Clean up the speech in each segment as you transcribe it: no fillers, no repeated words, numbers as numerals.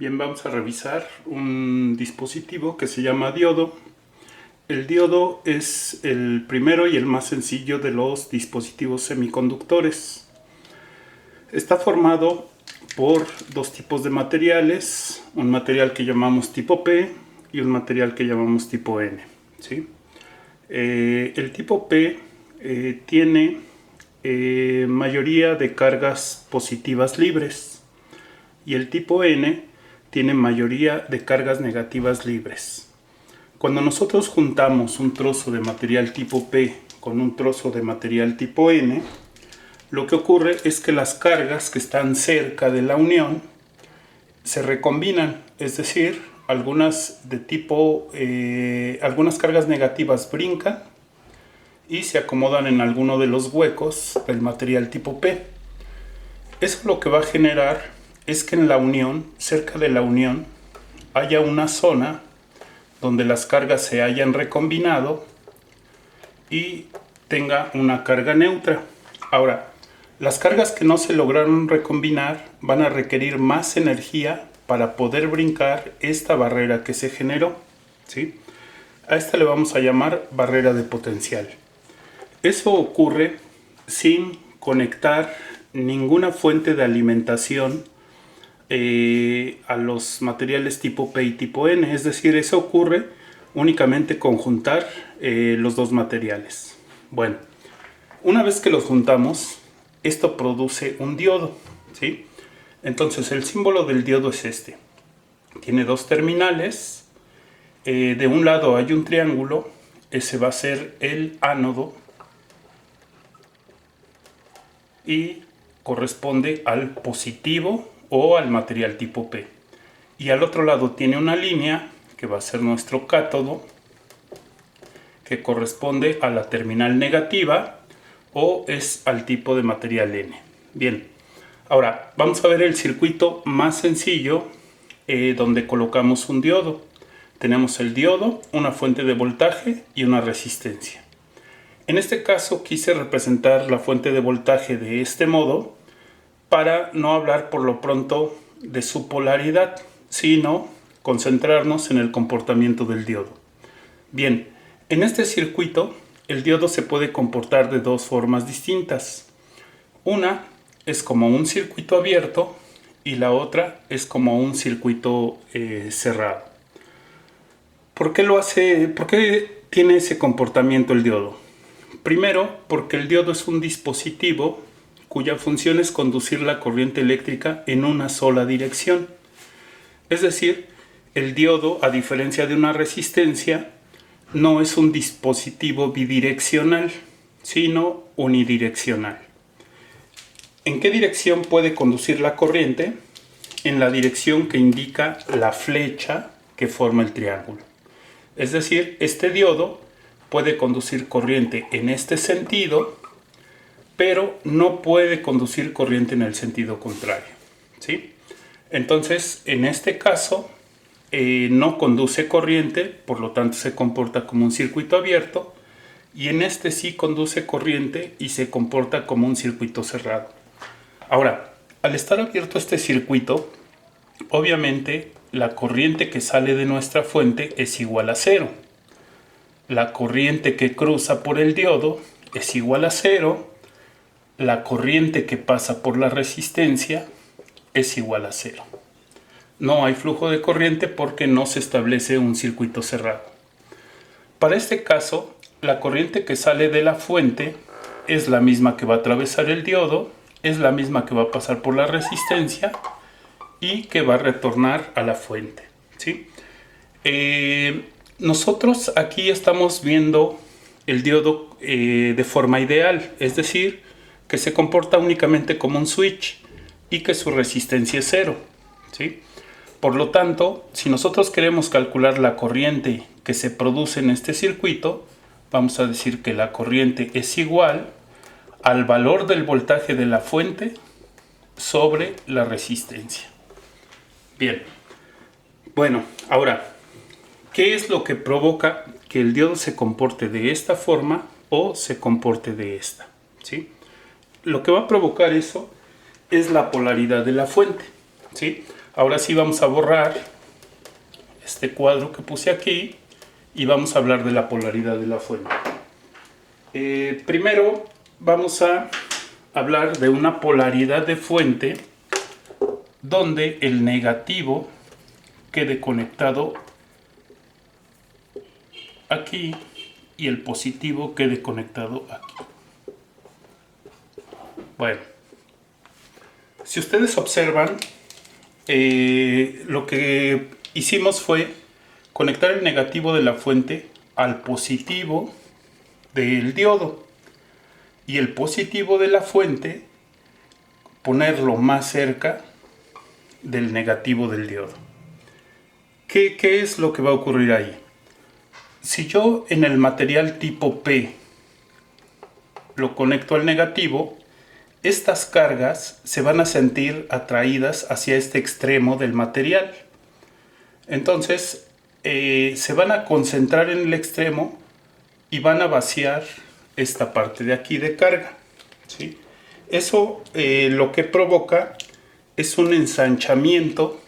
Bien, vamos a revisar un dispositivo que se llama diodo. El diodo es el primero y el más sencillo de los dispositivos semiconductores. Está formado por dos tipos de materiales, un material que llamamos tipo P y un material que llamamos tipo N. ¿Sí? El tipo P tiene mayoría de cargas positivas libres y el tipo N tiene mayoría de cargas negativas libres. Cuando nosotros juntamos un trozo de material tipo P con un trozo de material tipo N, lo que ocurre es que las cargas que están cerca de la unión se recombinan, es decir, algunas cargas negativas brincan y se acomodan en alguno de los huecos del material tipo P. Eso lo que va a generar es que en la unión, cerca de la unión, haya una zona donde las cargas se hayan recombinado y tenga una carga neutra. Ahora, las cargas que no se lograron recombinar van a requerir más energía para poder brincar esta barrera que se generó, ¿sí? A esta le vamos a llamar barrera de potencial. Eso ocurre sin conectar ninguna fuente de alimentación a los materiales tipo P y tipo N, es decir, eso ocurre únicamente con juntar los dos materiales. Bueno, una vez que los juntamos, esto produce un diodo, ¿sí? Entonces el símbolo del diodo es este. Tiene dos terminales, de un lado hay un triángulo, ese va a ser el ánodo y corresponde al positivo o al material tipo P. Y al otro lado tiene una línea que va a ser nuestro cátodo, que corresponde a la terminal negativa o es al tipo de material N. Bien, ahora vamos a ver el circuito más sencillo donde colocamos un diodo. Tenemos el diodo, una fuente de voltaje y una resistencia. En este caso quise representar la fuente de voltaje de este modo para no hablar por lo pronto de su polaridad, sino concentrarnos en el comportamiento del diodo. Bien, en este circuito el diodo se puede comportar de dos formas distintas. Una es como un circuito abierto y la otra es como un circuito cerrado. ¿Por qué lo hace? ¿Por qué tiene ese comportamiento el diodo? Primero, porque el diodo es un dispositivo cuya función es conducir la corriente eléctrica en una sola dirección. Es decir, el diodo, a diferencia de una resistencia, no es un dispositivo bidireccional, sino unidireccional. ¿En qué dirección puede conducir la corriente? En la dirección que indica la flecha que forma el triángulo. Es decir, este diodo puede conducir corriente en este sentido, pero no puede conducir corriente en el sentido contrario, ¿sí? Entonces, en este caso, no conduce corriente, por lo tanto se comporta como un circuito abierto, y en este sí conduce corriente y se comporta como un circuito cerrado. Ahora, al estar abierto este circuito, obviamente la corriente que sale de nuestra fuente es igual a cero. La corriente que cruza por el diodo es igual a cero. La corriente que pasa por la resistencia es igual a cero. No hay flujo de corriente porque no se establece un circuito cerrado. Para este caso, la corriente que sale de la fuente es la misma que va a atravesar el diodo, es la misma que va a pasar por la resistencia y que va a retornar a la fuente, ¿sí? Nosotros aquí estamos viendo el diodo de forma ideal, es decir, que se comporta únicamente como un switch y que su resistencia es cero, ¿sí? Por lo tanto, si nosotros queremos calcular la corriente que se produce en este circuito, vamos a decir que la corriente es igual al valor del voltaje de la fuente sobre la resistencia. Bien, bueno, ahora, ¿qué es lo que provoca que el diodo se comporte de esta forma o se comporte de esta? ¿Sí? Lo que va a provocar eso es la polaridad de la fuente, ¿sí? Ahora sí vamos a borrar este cuadro que puse aquí y vamos a hablar de la polaridad de la fuente. Primero vamos a hablar de una polaridad de fuente donde el negativo quede conectado aquí y el positivo quede conectado aquí. Bueno, si ustedes observan, lo que hicimos fue conectar el negativo de la fuente al positivo del diodo y el positivo de la fuente ponerlo más cerca del negativo del diodo. ¿Qué es lo que va a ocurrir ahí? Si yo en el material tipo P lo conecto al negativo, estas cargas se van a sentir atraídas hacia este extremo del material. Entonces se van a concentrar en el extremo y van a vaciar esta parte de aquí de carga, ¿sí? Eso lo que provoca es un ensanchamiento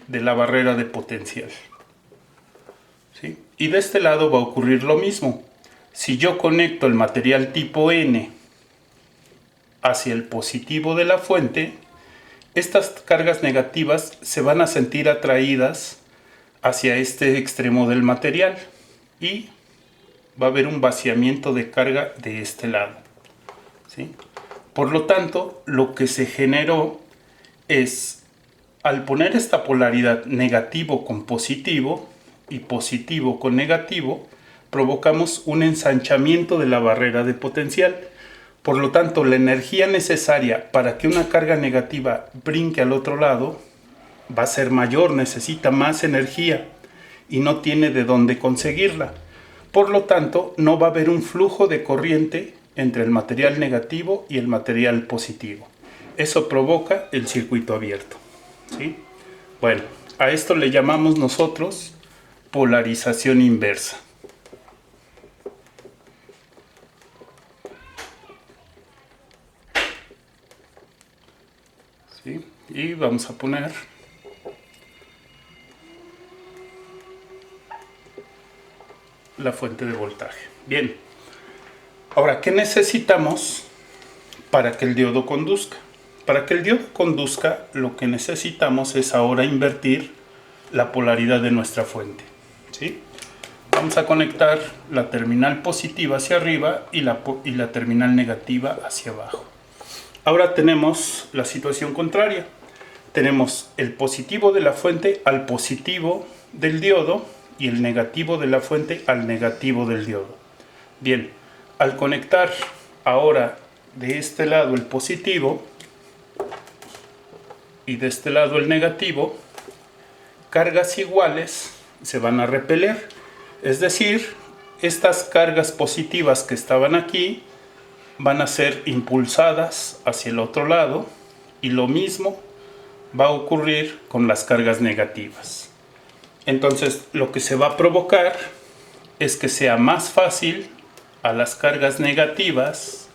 de la barrera de potencial, ¿sí? Y de este lado va a ocurrir lo mismo. Si yo conecto el material tipo N hacia el positivo de la fuente, estas cargas negativas se van a sentir atraídas hacia este extremo del material y va a haber un vaciamiento de carga de este lado, ¿sí? Por lo tanto, lo que se generó es, al poner esta polaridad negativo con positivo y positivo con negativo, provocamos un ensanchamiento de la barrera de potencial. Por lo tanto, la energía necesaria para que una carga negativa brinque al otro lado va a ser mayor, necesita más energía y no tiene de dónde conseguirla. Por lo tanto, no va a haber un flujo de corriente entre el material negativo y el material positivo. Eso provoca el circuito abierto, ¿sí? Bueno, a esto le llamamos nosotros polarización inversa. ¿Sí? Y vamos a poner la fuente de voltaje. Bien, ahora, ¿qué necesitamos para que el diodo conduzca? Para que el diodo conduzca, lo que necesitamos es ahora invertir la polaridad de nuestra fuente, ¿sí? Vamos a conectar la terminal positiva hacia arriba y la terminal negativa hacia abajo. Ahora tenemos la situación contraria. Tenemos el positivo de la fuente al positivo del diodo y el negativo de la fuente al negativo del diodo. Bien, al conectar ahora de este lado el positivo y de este lado el negativo, cargas iguales se van a repeler. Es decir, estas cargas positivas que estaban aquí van a ser impulsadas hacia el otro lado y lo mismo va a ocurrir con las cargas negativas. Entonces, lo que se va a provocar es que sea más fácil a las cargas negativas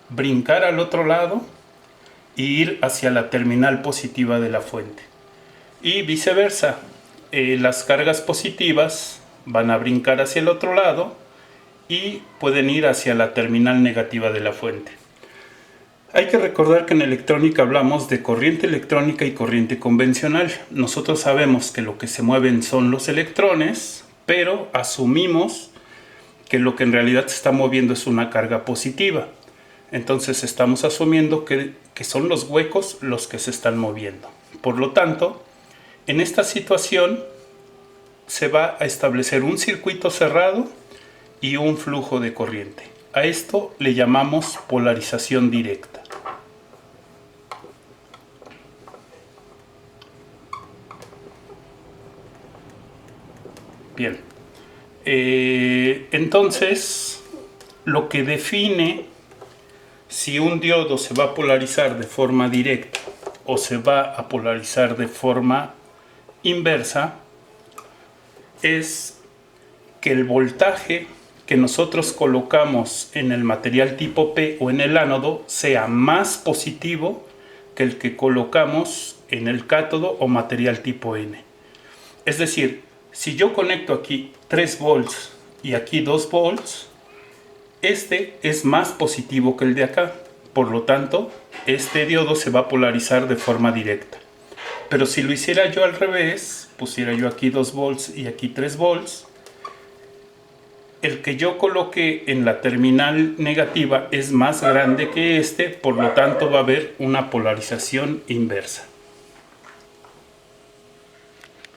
brincar al otro lado e ir hacia la terminal positiva de la fuente. Y viceversa, las cargas positivas van a brincar hacia el otro lado y pueden ir hacia la terminal negativa de la fuente. Hay que recordar que en electrónica hablamos de corriente electrónica y corriente convencional. Nosotros sabemos que lo que se mueven son los electrones, pero asumimos que lo que en realidad se está moviendo es una carga positiva. Entonces estamos asumiendo que son los huecos los que se están moviendo. Por lo tanto, en esta situación se va a establecer un circuito cerrado y un flujo de corriente. A esto le llamamos polarización directa. Bien, entonces lo que define si un diodo se va a polarizar de forma directa o se va a polarizar de forma inversa es que el voltaje que nosotros colocamos en el material tipo P o en el ánodo sea más positivo que el que colocamos en el cátodo o material tipo N. Es decir, si yo conecto aquí 3 volts y aquí 2 volts, este es más positivo que el de acá. Por lo tanto, este diodo se va a polarizar de forma directa. Pero si lo hiciera yo al revés, pusiera yo aquí 2 volts y aquí 3 volts, el que yo coloque en la terminal negativa es más grande que este, por lo tanto va a haber una polarización inversa.